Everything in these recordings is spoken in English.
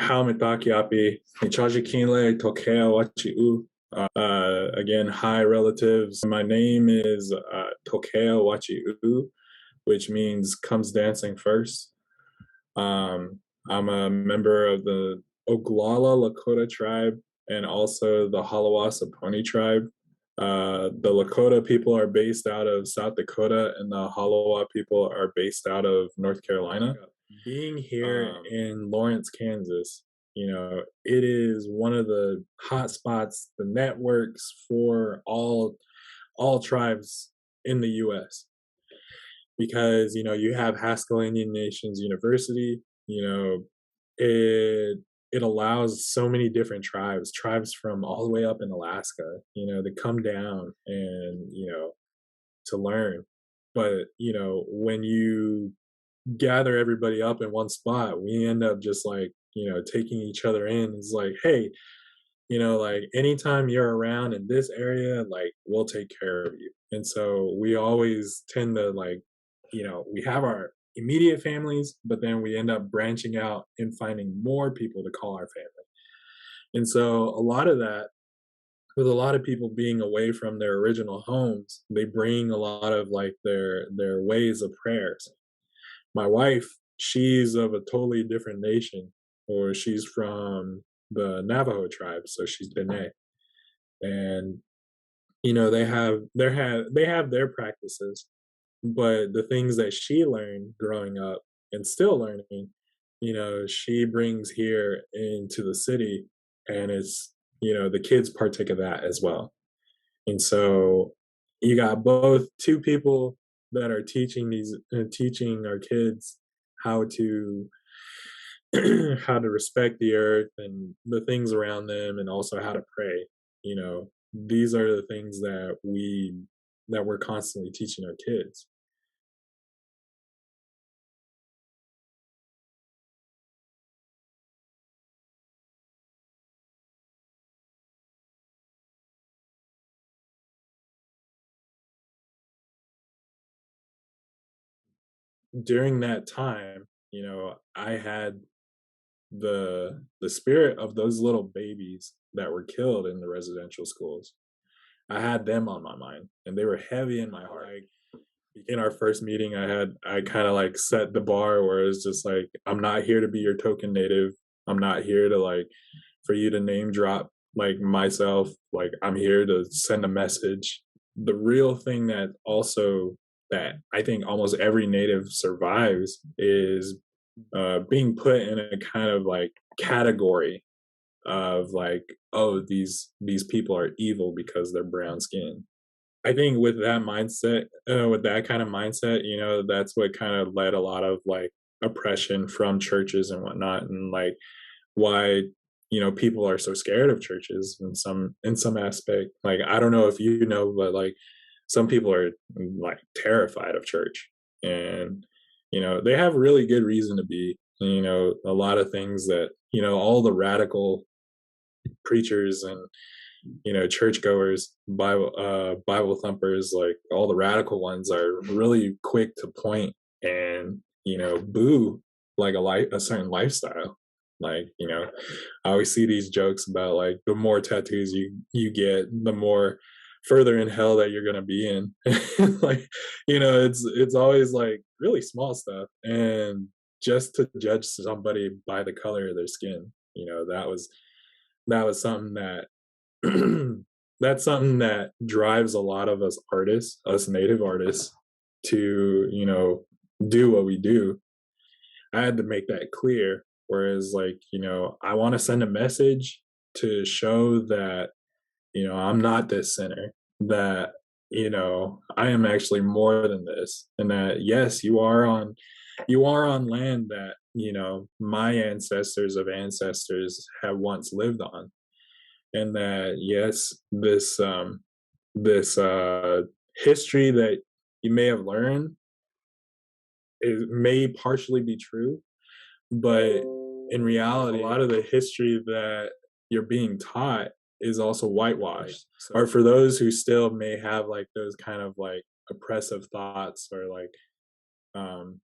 Haumitakiapi, Nichajikinle, Tokea Wachiu. Again, hi relatives. My name is Tokeya Wachiu, which means comes dancing first. I'm a member of the Oglala Lakota tribe and also the Halawasa Pony tribe. The Lakota people are based out of South Dakota, and the Halawa people are based out of North Carolina. Being here in Lawrence, Kansas, it is one of the hot spots, the networks for all tribes in the U.S. because you have Haskell Indian Nations University. It allows so many different tribes from all the way up in Alaska, to come down and to learn. But when you gather everybody up in one spot, we end up just like taking each other in. It's like, hey, like anytime you're around in this area, like we'll take care of you. And so we always tend to like, we have our immediate families, but then we end up branching out and finding more people to call our family. And so a lot of that, with a lot of people being away from their original homes, they bring a lot of like their ways of prayers. My wife, she's of a totally different nation, or she's from the Navajo tribe, so she's Dene, and they have their practices, but the things that she learned growing up and still learning, she brings here into the city, and it's the kids partake of that as well. And so you got both two people that are teaching our kids how to how to respect the earth and the things around them, and also how to pray. These are the things that we're constantly teaching our kids. During that time, I had the spirit of those little babies that were killed in the residential schools. I had them on my mind, and they were heavy in my heart. In our first meeting, I kind of like set the bar where it's just like, I'm not here to be your token native. I'm not here to like for you to name drop like myself. Like, I'm here to send a message. The real thing that I think almost every native survives is being put in a kind of like category of like, oh, these people are evil because they're brown skinned. I think with that kind of mindset, that's what kind of led a lot of like oppression from churches and whatnot, and like why people are so scared of churches in some aspect. Like, I don't know if but like some people are like terrified of church, and they have really good reason to be. A lot of things that all the radical preachers and churchgoers, Bible thumpers, like all the radical ones are really quick to point and boo like a certain lifestyle. Like, I always see these jokes about like the more tattoos you get, the more further in hell that you're gonna be in. Like, it's always like really small stuff, and just to judge somebody by the color of their skin, that was something that that's something that drives a lot of us native artists, to do what we do. I had to make that clear. Whereas, like, I want to send a message to show that I'm not this sinner. That I am actually more than this, and that yes, you are on land that my ancestors of ancestors have once lived on, and that yes, this history that you may have learned, it may partially be true, but in reality, a lot of the history that you're being taught is also whitewashed. Or for those who still may have like those kind of like oppressive thoughts, or like um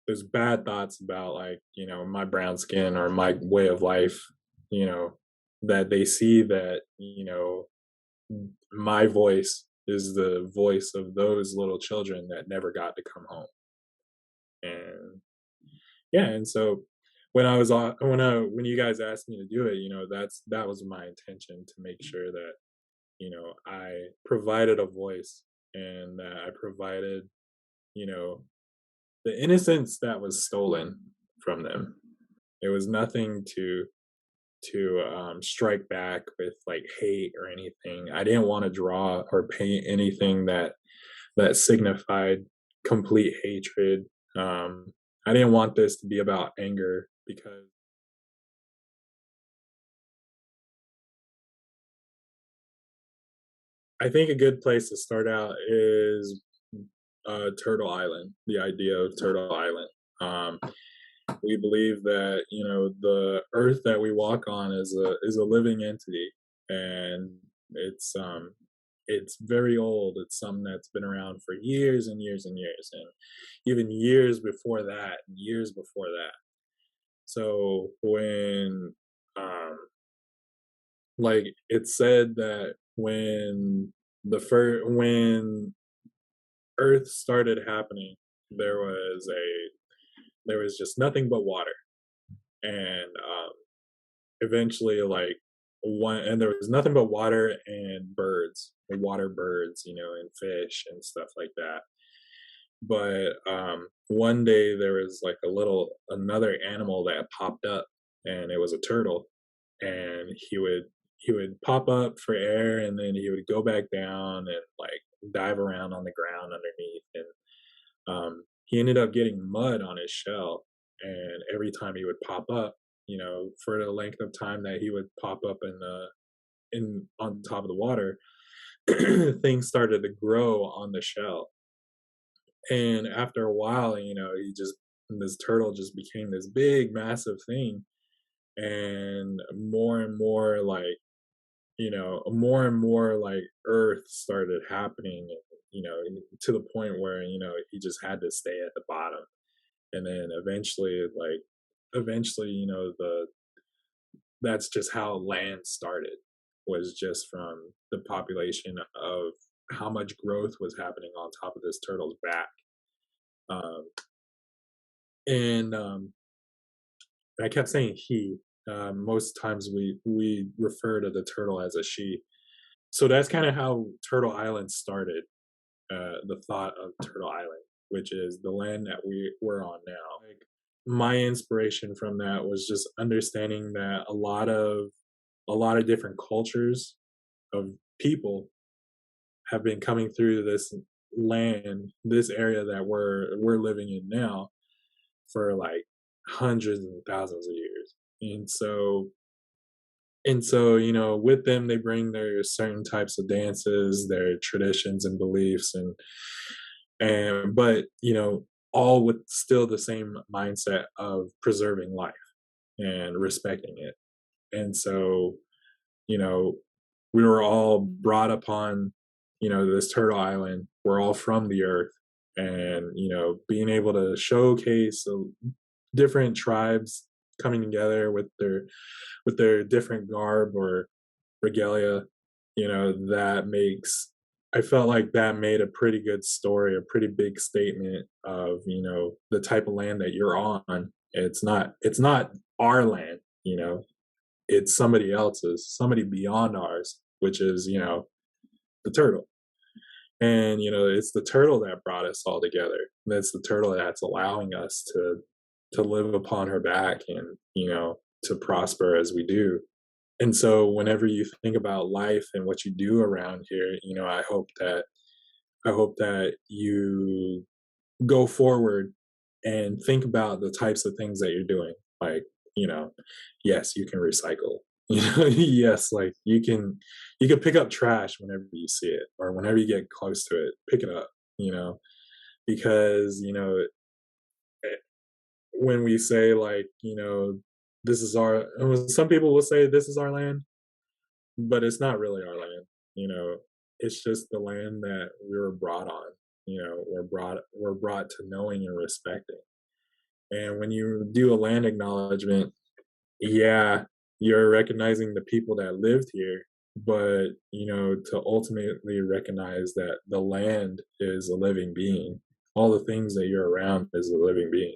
those bad thoughts about, like, my brown skin or my way of life, you know, that they see that, my voice is the voice of those little children that never got to come home. And yeah, and so when you guys asked me to do it, that was my intention, to make sure that, I provided a voice, and that I provided, you know, the innocence that was stolen from them. It was nothing to strike back with, like, hate or anything. I didn't want to draw or paint anything that signified complete hatred. I didn't want this to be about anger, because I think a good place to start out is Turtle Island. The idea of Turtle Island. Um, we believe that, the Earth that we walk on is a living entity, and it's very old. It's something that's been around for years and years and years, and even years before that, and years before that. So like, it's said that when Earth started happening, there was a there was just nothing but water, and eventually, like, one and there was nothing but water and birds, and water birds, and fish and stuff like that. But one day there was, like, another animal that popped up, and it was a turtle, and he would pop up for air, and then he would go back down and, like, dive around on the ground underneath, and he ended up getting mud on his shell, and every time he would pop up, for the length of time that he would pop up in on top of the water, things started to grow on the shell. And after a while, this turtle just became this big, massive thing, and more and more, like, Earth started happening, to the point where, he just had to stay at the bottom. And then eventually, the that's just how land started, was just from the population of how much growth was happening on top of this turtle's back. Um, and I kept saying he. Most times we refer to the turtle as a she. So that's kind of how Turtle Island started. The thought of Turtle Island, which is the land that we're on now. Like, my inspiration from that was just understanding that a lot of different cultures of people have been coming through this land, this area that we're living in now, for, like, hundreds and thousands of years. And so, with them, they bring their certain types of dances, their traditions and beliefs, but, all with still the same mindset of preserving life and respecting it. And so, you know, we were all brought upon, this turtle island. We're all from the earth, and, being able to showcase different tribes coming together with their different garb or regalia, that makes I felt like that made a pretty good story, a pretty big statement of, the type of land that you're on. It's not our land, it's somebody else's, somebody beyond ours, which is, the turtle. And, it's the turtle that brought us all together. That's the turtle that's allowing us to live upon her back, and, to prosper as we do. And so whenever you think about life and what you do around here, I hope that you go forward and think about the types of things that you're doing. Like, you know, yes, you can recycle. Yes, like, you can pick up trash whenever you see it, or whenever you get close to it, pick it up, you know, because, eh, when we say, like, this is our some people will say this is our land, but it's not really our land, you know. It's just the land that we were brought on, we're brought to knowing and respecting. And when you do a land acknowledgement, yeah, you're recognizing the people that lived here, but, to ultimately recognize that the land is a living being. All the things that you're around is a living being.